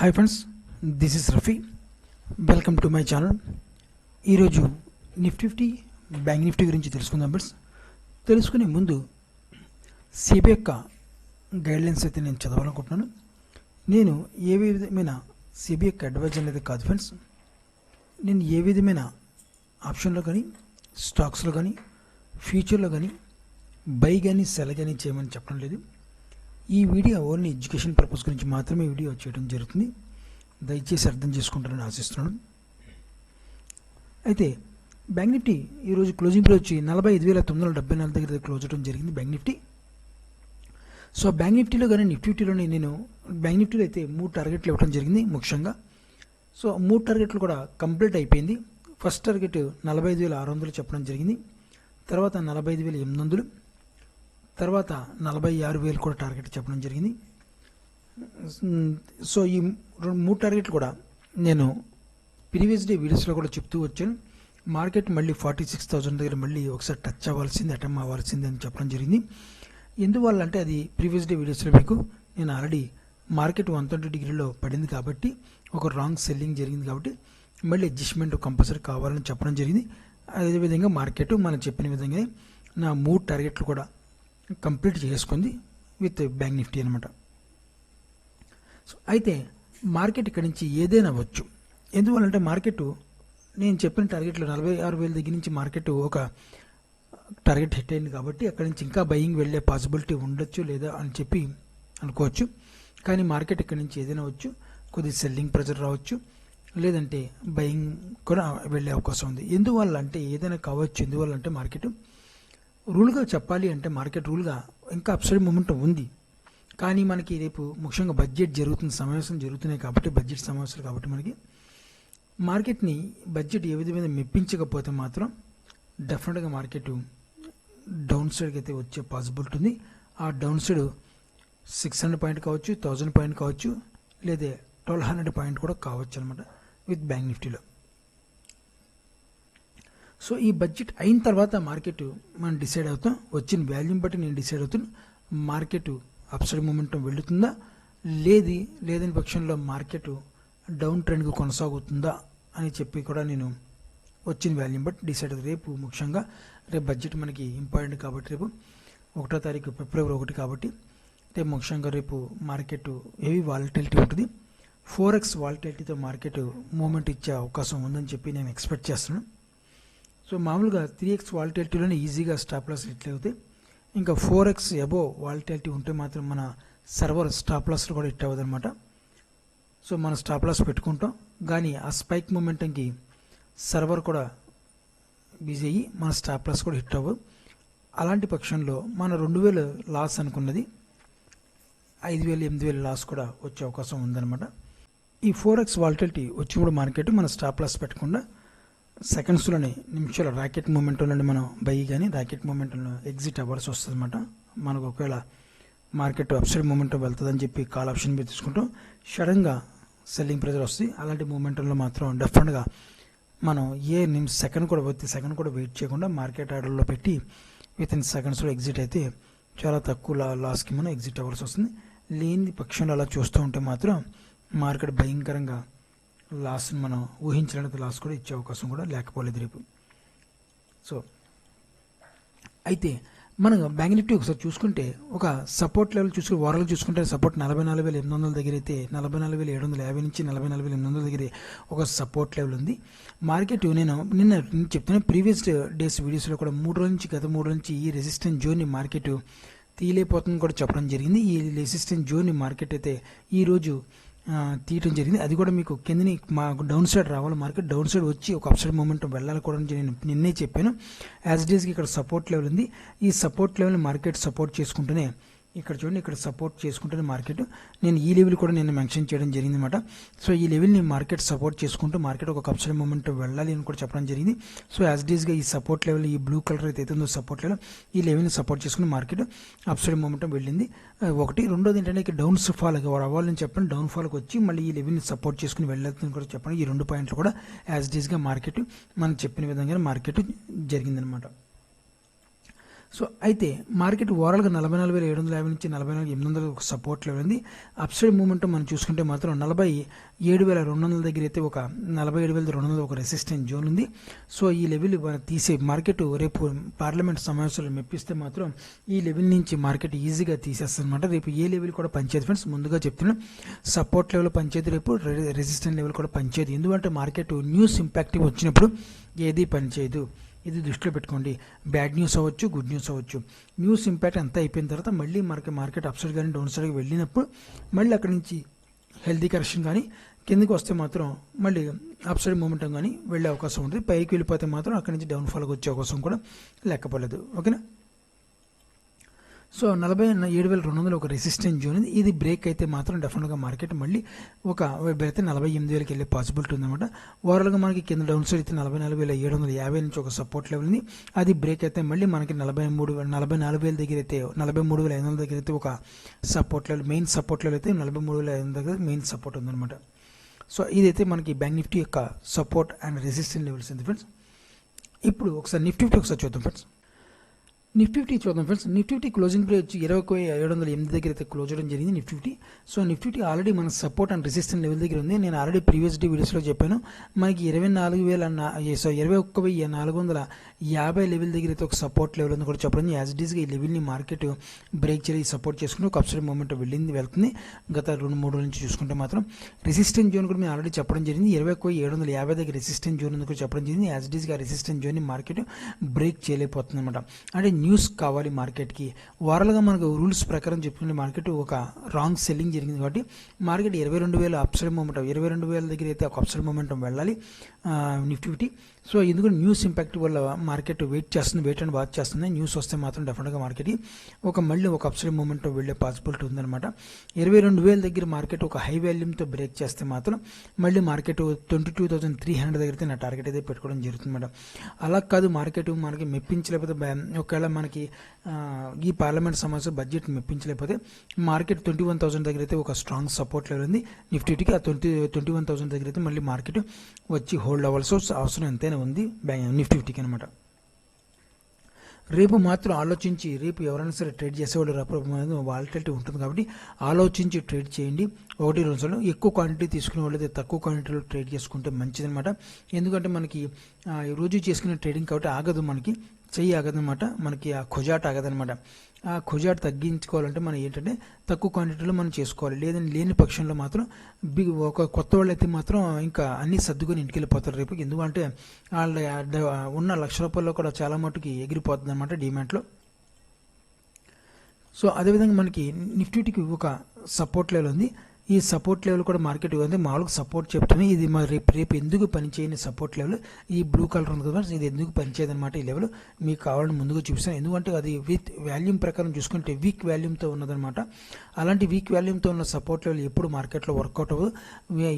Hi friends, this is Rafi. Welcome to my channel. ఈరోజు Nifty bank Nifty గురించి తెలుసుకుందాం friends. తెలుసుకునే ముందు సెబీ యొక్క గైడ్లైన్స్ అయితే నేను చదవాలనుకుంటున్నాను. నేను ఏ విధమైన సెబీ యొక్క అడ్వైజర్ అయితే కాదు ఫ్రెండ్స్. నేను ఏ విధమైన ఆప్షన్లో కానీ స్టాక్స్లో కానీ ఫ్యూచర్లో కానీ బై కానీ సెల్ కానీ చేయమని చెప్పడం లేదు. ఈ వీడియో ఓన్లీ ఎడ్యుకేషన్ పర్పస్ గురించి మాత్రమే వీడియో చేయడం జరుగుతుంది. దయచేసి అర్థం చేసుకుంటారని ఆశిస్తున్నాను. అయితే బ్యాంక్ నిఫ్టీ ఈరోజు క్లోజింగ్లో వచ్చి 45,974 దగ్గర క్లోజ్ అవడం జరిగింది బ్యాంక్ నిఫ్టీ. సో బ్యాంక్ నిఫ్టీలో కానీ నిఫ్టీలోని నేను బ్యాంక్ నిఫ్టీలో అయితే 3 టార్గెట్లు ఇవ్వడం జరిగింది ముఖ్యంగా. సో 3 టార్గెట్లు కూడా కంప్లీట్ అయిపోయింది. ఫస్ట్ టార్గెట్ 45,600 చెప్పడం జరిగింది, తర్వాత 45,800, తర్వాత 46,000 కూడా టార్గెట్ చెప్పడం జరిగింది. సో ఈ 3 టార్గెట్లు కూడా నేను ప్రీవియస్ డే వీడియోస్లో కూడా చెప్తూ వచ్చాను. మార్కెట్ మళ్ళీ 46,000 దగ్గర మళ్ళీ ఒకసారి టచ్ అవ్వాల్సింది, అటెంప్ అవ్వాల్సింది అని చెప్పడం జరిగింది. ఎందువల్ల అంటే అది ప్రీవియస్ డే వీడియోస్లో మీకు నేను ఆల్రెడీ మార్కెట్ 120 డిగ్రీలో పడింది కాబట్టి ఒక రాంగ్ సెల్లింగ్ జరిగింది కాబట్టి మళ్ళీ అడ్జస్ట్మెంట్ కంపల్సరీ కావాలని చెప్పడం జరిగింది. అదేవిధంగా మార్కెట్ మనం చెప్పిన విధంగానే నా 3 టార్గెట్లు కూడా కంప్లీట్ చేసుకుంది విత్ బ్యాంక్ నిఫ్టీ అనమాట. సో అయితే మార్కెట్ ఇక్కడి నుంచి ఏదైనా అవ్వచ్చు. ఎందువల్లంటే మార్కెట్ నేను చెప్పిన టార్గెట్లో 46,000 దగ్గర నుంచి మార్కెట్ ఒక టార్గెట్ హిట్ అయింది కాబట్టి అక్కడి నుంచి ఇంకా బయింగ్ వెళ్ళే పాసిబిలిటీ ఉండొచ్చు లేదా అని చెప్పి అనుకోవచ్చు. కానీ మార్కెట్ ఇక్కడి నుంచి ఏదైనా అవ్వచ్చు. కొద్ది సెల్లింగ్ ప్రెజర్ రావచ్చు, లేదంటే బయింగ్ కూడా వెళ్ళే అవకాశం ఉంది. ఎందువల్ల అంటే ఏదైనా కావచ్చు. ఎందువల్ల అంటే మార్కెట్ రూల్గా చెప్పాలి అంటే మార్కెట్ రూల్గా ఇంకా అప్సైడ్ మూమెంటం ఉంది. కానీ మనకి రేపు ముఖ్యంగా బడ్జెట్ జరుగుతున్న సమావేశం జరుగుతున్నాయి కాబట్టి బడ్జెట్ సమావేశాలు కాబట్టి మనకి మార్కెట్ని బడ్జెట్ ఏ విధంగా మెప్పించకపోతే మాత్రం డెఫినెట్గా మార్కెట్ డౌన్ సైడ్కి అయితే వచ్చే పాసిబిలిటీ ఉంది. ఆ డౌన్ సైడ్ 600 పాయింట్ కావచ్చు, 1000 పాయింట్ కావచ్చు, లేదా 1200 పాయింట్ కూడా కావచ్చు అనమాట విత్ బ్యాంక్ నిఫ్టీలో. సో ఈ బడ్జెట్ అయిన తర్వాత మార్కెట్ మనం డిసైడ్ అవుతాం. వచ్చిన వాల్యూమ్ బట్టి నేను డిసైడ్ అవుతాను మార్కెట్ అప్సైడ్ మూమెంటం వెళుతుందా లేదని పక్షంలో మార్కెట్ డౌన్ ట్రెండ్కి కొనసాగుతుందా అని చెప్పి కూడా నేను వచ్చిన వాల్యూమ్ బట్టి డిసైడ్ అవుతుంది. రేపు ముఖ్యంగా రేపు బడ్జెట్ మనకి ఇంపార్టెంట్ కాబట్టి రేపు 1వ తారీఖు ఫిబ్రవరి 1 కాబట్టి రేపు ముఖ్యంగా రేపు మార్కెట్ హెవీ వాలటిలిటీ ఉంటుంది. 4x వాలటిలిటీతో మార్కెట్ మూమెంట్ ఇచ్చే అవకాశం ఉందని చెప్పి నేను ఎక్స్పెక్ట్ చేస్తున్నాను. సో మామూలుగా 3x వాలటిలిటీలోనే ఈజీగా స్టాప్ లాస్ హిట్ అవుతాయి. ఇంకా 4x అబోవ్ వాలటిలిటీ ఉంటే మాత్రం మన సర్వర్ స్టాప్ లాస్లో కూడా హిట్ అవ్వదు అనమాట. సో మనం స్టాప్ లాస్ పెట్టుకుంటాం, కానీ ఆ స్పైక్ మూమెంటంకి సర్వర్ కూడా బిజీ అయ్యి మన స్టాప్ లాస్ కూడా హిట్ అవ్వదు. అలాంటి పక్షంలో మన 2,000 లాస్ అనుకున్నది 5,000, 8,000 లాస్ కూడా వచ్చే అవకాశం ఉందన్నమాట. ఈ 4x వాలటిలిటీ వచ్చినప్పుడు మార్కెట్ మన స్టాప్ లాస్ పెట్టకుండా సెకండ్స్లోనే నిమిషాల ర్యాకెట్ మూమెంట్లోనే మనం బై కానీ ర్యాకెట్ మూమెంట్లో ఎగ్జిట్ అవ్వాల్సి వస్తుంది అనమాట. మనకు ఒకవేళ మార్కెట్ అప్సైడ్ మూమెంట్ వెళ్తుందని చెప్పి కాల్ ఆప్షన్ మీద తీసుకుంటాం, సడన్గా సెల్లింగ్ ప్రెజర్ వస్తుంది. అలాంటి మూమెంట్లో మాత్రం డెఫినెట్గా మనం సెకండ్ కూడా వెయిట్ చేయకుండా మార్కెట్ ఆర్డర్లో పెట్టి విత్ ఇన్ సెకండ్స్లో ఎగ్జిట్ అయితే చాలా తక్కువ లాస్కి మనం ఎగ్జిట్ అవ్వాల్సి వస్తుంది. లేని పక్షంలో అలా చూస్తూ ఉంటే మాత్రం మార్కెట్ భయంకరంగా లాస్ని మనం ఊహించలేనంత లాస్ కూడా ఇచ్చే అవకాశం కూడా లేకపోలేదు రేపు. సో అయితే మనం బ్యాంక్ నిఫ్టీ ఒకసారి చూసుకుంటే ఒక సపోర్ట్ లెవెల్ ఓవరాల్ చూసుకుంటే సపోర్ట్ 44,800 దగ్గర అయితే 44,750 నుంచి 44,800 దగ్గర ఒక సపోర్ట్ లెవెల్ ఉంది. మార్కెట్ నిన్న చెప్తున్నా ప్రీవియస్ డేస్ వీడియోస్లో కూడా గత 3 రోజుల నుంచి ఈ రెసిస్టెన్స్ జోన్ని మార్కెట్ తీయలేకపోతుందని కూడా చెప్పడం జరిగింది. ఈ రెసిస్టెన్స్ జోన్ని మార్కెట్ అయితే ఈరోజు తీయటం జరిగింది. అది కూడా మీకు కిందని మాకు డౌన్ సైడ్ రావాలి, మార్కెట్ డౌన్ సైడ్ వచ్చి ఒక అప్సైడ్ మూమెంట్ వెళ్ళాలి కూడా నేను నిన్నే చెప్పాను. యాజ్ ఇట్ ఈస్కి ఇక్కడ సపోర్ట్ లెవెల్ ఉంది. ఈ సపోర్ట్ లెవెల్ని మార్కెట్ సపోర్ట్ చేసుకుంటూనే ఇక్కడ చూడండి, ఇక్కడ సపోర్ట్ చేసుకుంటూనే మార్కెట్ నేను ఈ లెవెల్ కూడా నేను మెన్షన్ చేయడం జరిగింది అనమాట. సో ఈ లెవెల్ని మార్కెట్ సపోర్ట్ చేసుకుంటూ మార్కెట్ ఒక అప్సైడ్ మూమెంట్ వెళ్ళాలి అని కూడా చెప్పడం జరిగింది. సో యాజ్ ఇట్ ఈస్గా ఈ సపోర్ట్ లెవెల్, ఈ బ్లూ కలర్ అయితే ఉందో సపోర్ట్ లెవెల్, ఈ లెవెల్ని సపోర్ట్ చేసుకుని మార్కెట్ అప్సైడ్ మూమెంట్ వెళ్ళింది. ఒకటి. రెండోది ఏంటంటే ఇక్కడ డౌన్ ఫాల్ అవ్వాలని చెప్పండి, డౌన్ ఫాల్కి వచ్చి మళ్ళీ ఈ లెవెల్ని సపోర్ట్ చేసుకుని వెళ్ళాలని కూడా చెప్పండి. ఈ 2 పాయింట్లు కూడా యాజ్ ఇట్ ఈస్గా మార్కెట్ మనం చెప్పిన విధంగా మార్కెట్ జరిగిందనమాట. సో అయితే మార్కెట్ ఓవరాల్గా 44,750 నుంచి 44,800 ఒక సపోర్ట్ లెవెల్ ఉంది. అప్ సైడ్ మూమెంట్ మనం చూసుకుంటే మాత్రం 47,200 దగ్గర అయితే ఒక 47,200 ఒక రెసిస్టెన్స్ జోన్ ఉంది. సో ఈ లెవెల్ తీసే మార్కెట్ రేపు పార్లమెంట్ సమావేశాలు మెప్పిస్తే మాత్రం ఈ లెవెల్ నుంచి మార్కెట్ ఈజీగా తీసేస్తుంది అనమాట. రేపు ఏ లెవెల్ కూడా పనిచేయదు ఫ్రెండ్స్, ముందుగా చెప్తున్నాను. సపోర్ట్ లెవెల్ పనిచేయదు, రేపు రెసిస్టెన్స్ లెవెల్ కూడా పనిచేయదు. ఎందుకంటే మార్కెట్ న్యూస్ ఇంపాక్టివ్ వచ్చినప్పుడు ఏది పనిచేయదు, ఇది దృష్టిలో పెట్టుకోండి. బ్యాడ్ న్యూస్ అవ్వచ్చు, గుడ్ న్యూస్ అవ్వచ్చు. న్యూస్ ఇంపాక్ట్ అంతా అయిపోయిన తర్వాత మళ్ళీ మార్కెట్ అప్ సైడ్ కానీ డౌన్ సైడ్కి వెళ్ళినప్పుడు మళ్ళీ అక్కడి నుంచి హెల్తీ కరెక్షన్ కానీ కిందకి వస్తే మాత్రం మళ్ళీ అప్ సైడ్ మూమెంటం కానీ వెళ్ళే అవకాశం ఉంటుంది. పైకి వెళ్ళిపోతే మాత్రం అక్కడి నుంచి డౌన్ఫాల్కి వచ్చే అవకాశం కూడా లెక్కపడలేదు. ఓకేనా. సో 47,200 ఒక రెసిస్టెన్స్ జోన్ ఉంది. ఇది బ్రేక్ అయితే మాత్రం డెఫినెట్గా మార్కెట్ మళ్ళీ ఒక అయితే 48,000కి వెళ్ళే పాసిబిలిటీ ఉందన్నమాట. ఓవరాల్గా మనకి కింద డౌన్ సైడ్ అయితే 44,750 నుంచి ఒక సపోర్ట్ లెవెల్ ఉంది. అది బ్రేక్ అయితే మళ్ళీ మనకి 44,000 దగ్గర అయితే 43,500 దగ్గర అయితే ఒక support level, main support level అయితే 43,500 దగ్గర మెయిన్ సపోర్ట్ ఉందన్నమాట. సో ఇదైతే మనకి బ్యాంక్ నిఫ్టీ యొక్క సపోర్ట్ అండ్ రెసిస్టెన్స్ లెవెల్స్ ఉంది ఫ్రెండ్స్. ఇప్పుడు ఒకసారి నిఫ్టీ ఒకసారి చూద్దాం ఫ్రెండ్స్. నిఫ్టీ చూద్దాం ఫ్రెండ్స్. నిఫ్టీ క్లోజింగ్ ప్రైస్ వచ్చి 21,708 దగ్గర అయితే క్లోజ్ చేయడం జరిగింది నిఫ్టీ. సో నిఫ్టీ ఆల్రెడీ మన సపోర్ట్ అండ్ రెసిస్టెన్స్ లెవెల్ దగ్గర ఉంది. నేను ఆల్రెడీ ప్రీవియస్ వీడియోస్లో చెప్పాను, మనకి 21,450 లెవెల్ దగ్గర అయితే ఒక సపోర్ట్ లెవెల్ ఉంది కూడా చెప్పడం. యాజ్ ఇట్ ఈస్గా ఈ లెవెల్ని మార్కెట్ బ్రేక్ చేసి సపోర్ట్ చేసుకుని ఒక అప్సైడ్ మూమెంట్ వెళ్తుంది. గత 2-3 రోజుల నుంచి చూసుకుంటే మాత్రం రెసిస్టెన్స్ జోన్ కూడా మేము ఆల్రెడీ చెప్పడం జరిగింది. 21,750 దగ్గర రెసిస్టెన్స్ జోన్ ఉంది కూడా చెప్పడం జరిగింది. యాజ్ ఇట్ ఈస్గా రెసిస్టెన్స్ జోన్ని మార్కెట్ బ్రేక్ చేయలేకపోతుంది అనమాట. అంటే న్యూస్ కావాలి మార్కెట్కి. ఓవరాల్గా మనకు రూల్స్ ప్రకారం చెప్పుకునే మార్కెట్ ఒక రాంగ్ సెల్లింగ్ జరిగింది కాబట్టి మార్కెట్ 22,000 అప్సైడ్ మూమెంటం 22,000 దగ్గర అయితే ఒక అప్సైడ్ మూమెంటం వెళ్ళాలి నిఫ్టీ. సో ఎందుకంటే న్యూస్ ఇంపాక్ట్ వల్ల మార్కెట్ వెయిట్ అండ్ వాచ్ చేస్తుంది. న్యూస్ వస్తే మాత్రం డెఫినెట్గా మార్కెట్కి మళ్ళీ ఒక అప్సైడ్ మూమెంట్ వెళ్ళే పాసిబిలిటీ ఉందన్నమాట. 22,000 దగ్గర మార్కెట్ ఒక హై వాల్యూమ్తో బ్రేక్ చేస్తే మాత్రం మళ్ళీ మార్కెట్ 22,300 దగ్గర అయితే నా టార్గెట్ అయితే పెట్టుకోవడం జరుగుతుంది మేడం. అలా కాదు, మనకి మెప్పించలేకపోతే ఒకవేళ మనకి ఈ పార్లమెంట్ సమావేశం బడ్జెట్ మెప్పించలేకపోతే మార్కెట్ 21,000 దగ్గర అయితే ఒక స్ట్రాంగ్ సపోర్ట్ లెవెల్ ఉంది నిఫ్టీకి. ఆ 21,000 దగ్గర అయితే మళ్ళీ మార్కెట్ వచ్చి హోల్డ్ అవ్వాల్సి అవసరం ఎంతైనా ఉంది నిఫ్టీకి అనమాట. రేపు మాత్రం ఆలోచించి, రేపు ఎవరైనా సరే ట్రేడ్ చేసేవాళ్ళు వాలటిలిటీ ఉంటుంది కాబట్టి ఆలోచించి ట్రేడ్ చేయండి. 1-2 రోజులు ఎక్కువ క్వాంటిటీ తీసుకునే వాళ్ళు అయితే తక్కువ క్వాంటిటీలో ట్రేడ్ చేసుకుంటే మంచిదనమాట. ఎందుకంటే మనకి రోజు చేసుకునే ట్రేడింగ్ కాబట్టి ఆగదు, మనకి చెయ్యి ఆగదనమాట, మనకి ఆ ఖుజాట్ ఆగదనమాట. ఆ ఖుజాట్ తగ్గించుకోవాలంటే మనం ఏంటంటే తక్కువ క్వాంటిటీలో మనం చేసుకోవాలి. లేని పక్షంలో మాత్రం ఒక కొత్త వాళ్ళు అయితే మాత్రం ఇంకా అన్నీ సర్దుకొని ఇంటికి వెళ్ళిపోతారు రేపు. ఎందుకంటే వాళ్ళ ఉన్న ₹1,00,000 కూడా చాలా మటుకి ఎగిరిపోతుంది అనమాట డిమాండ్లో. సో అదేవిధంగా మనకి నిఫ్టీకి ఒక సపోర్ట్ లెవెల్ ఉంది. ఈ సపోర్ట్ లెవెల్ కూడా మార్కెట్ ఉంది. మామూలుగా సపోర్ట్ చెప్తూనే ఇది రేపు ఎందుకు పనిచేయని సపోర్ట్ లెవెల్ ఈ బ్లూ కలర్ ఉంది కదా, ఇది ఎందుకు పనిచేయదు అనమాట. ఈ లెవెల్ మీకు కావాలని ముందుగా చూపిస్తాను. ఎందుకంటే అది విత్ వాల్యూమ్ ప్రకారం చూసుకుంటే వీక్ వాల్యూమ్తో ఉన్నదనమాట. అలాంటి వీక్ వాల్యూమ్తో ఉన్న సపోర్ట్ లెవెల్ ఎప్పుడు మార్కెట్లో వర్కౌట్ అవ్వదు.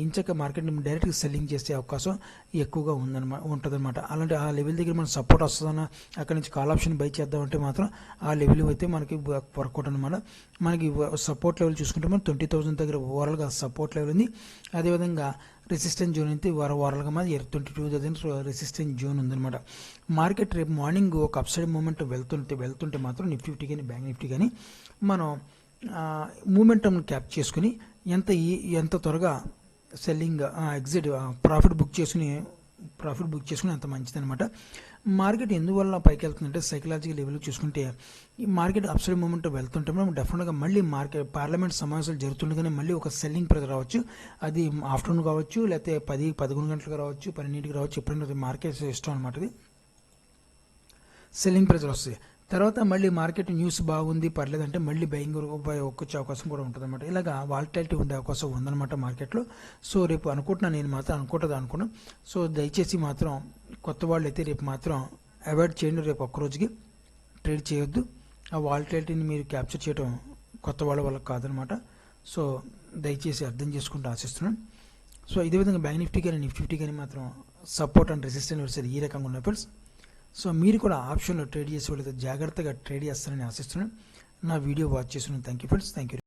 ఇంచక మార్కెట్ని డైరెక్ట్గా సెల్లింగ్ చేసే అవకాశం ఎక్కువగా ఉంటుందన్నమాట. అలాంటి ఆ లెవెల్ దగ్గర మనం సపోర్ట్ వస్తుందన్న అక్కడి నుంచి కాల్ ఆప్షన్ బై చేద్దామంటే మాత్రం ఆ లెవెల్ అయితే మనకి వర్కౌట్ అనమాట. మనకి సపోర్ట్ లెవెల్ చూసుకుంటే మనం 20,000 దగ్గర ఓవరాల్గా సపోర్ట్ లెవెల్ ఉంది. అదేవిధంగా రెసిస్టెన్స్ జోన్ అయితే ఓవరాల్గా మాది 22,000 రెసిస్టెన్స్ జోన్ ఉందన్నమాట. మార్కెట్ రేపు మార్నింగ్ ఒక అప్సైడ్ మూమెంట్ వెళ్తుంటే మాత్రం నిఫ్టీ కానీ బ్యాంక్ నిఫ్టీ కానీ మనం మూమెంటం క్యాప్ చేసుకుని ఎంత త్వరగా సెల్లింగ్ ఎగ్జిట్ ప్రాఫిట్ బుక్ చేసుకుని అంత మంచిదనమాట. మార్కెట్ ఎందువల్ల పైకి వెళ్తుందంటే సైకలాజికల్ లెవెల్ చూసుకుంటే ఈ మార్కెట్ అప్సైడ్ మూమెంట్ వెళ్తుంటే మనం డెఫినెట్గా మళ్ళీ పార్లమెంట్ సమావేశాలు జరుగుతుండగానే మళ్ళీ ఒక సెల్లింగ్ ప్రెజర్ రావచ్చు. అది ఆఫ్టర్నూన్ కావచ్చు, లేకపోతే 10-11 గంటలకు రావచ్చు, 12కి రావచ్చు, ఎప్పుడైనా మార్కెట్ ఇష్టం అనమాట. ఇది సెల్లింగ్ ప్రెజర్ వస్తుంది. తర్వాత మళ్ళీ మార్కెట్ న్యూస్ బాగుంది పర్లేదంటే మళ్ళీ బయింగ్ వచ్చే అవకాశం కూడా ఉంటుంది అనమాట. ఇలాగా వాలటిలిటీ ఉండే అవకాశం ఉందన్నమాట మార్కెట్లో. సో రేపు నేను మాత్రం అనుకున్నాను. సో దయచేసి మాత్రం కొత్త వాళ్ళు అయితే రేపు మాత్రం అవాయిడ్ చేయండి. రేపు ఒక్కరోజుకి ట్రేడ్ చేయొద్దు. ఆ వాలటిలిటీని మీరు క్యాప్చర్ చేయడం కొత్త వాళ్ళ కాదనమాట. సో దయచేసి అర్థం చేసుకుంటూ ఆశిస్తున్నాను. సో ఇదే విధంగా బ్యాంక్ నిఫ్టీ కానీ నిఫ్టీ కానీ మాత్రం సపోర్ట్ అండ్ రెసిస్టెన్స్ ఈ రకంగా ఉన్నాయి ఫ్రెండ్స్. సో మీరు కూడా ఆప్షన్లో ట్రేడ్ చేసే వాళ్ళైతే జాగ్రత్తగా ట్రేడ్ చేస్తారని ఆశిస్తున్నాను. నా వీడియో వాచ్ చేస్తున్నాను. Thank you friends. Thank you.